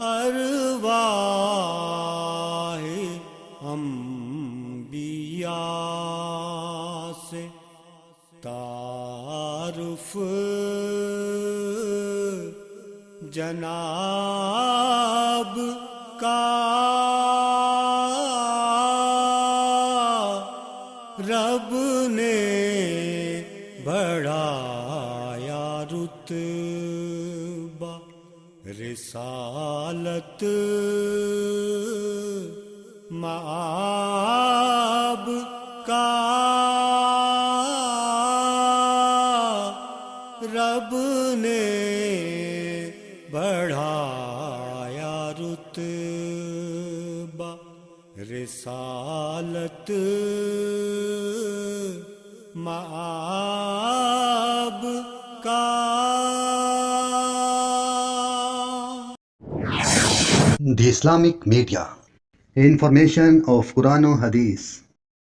ارواح انبیاء سے تعارف جناب کا رب نے بڑھایا رتبہ رسالت مآب کا رب نے بڑھایا رتبہ رسالت مآب کا. The Islamic Media, information of Quran and Hadith.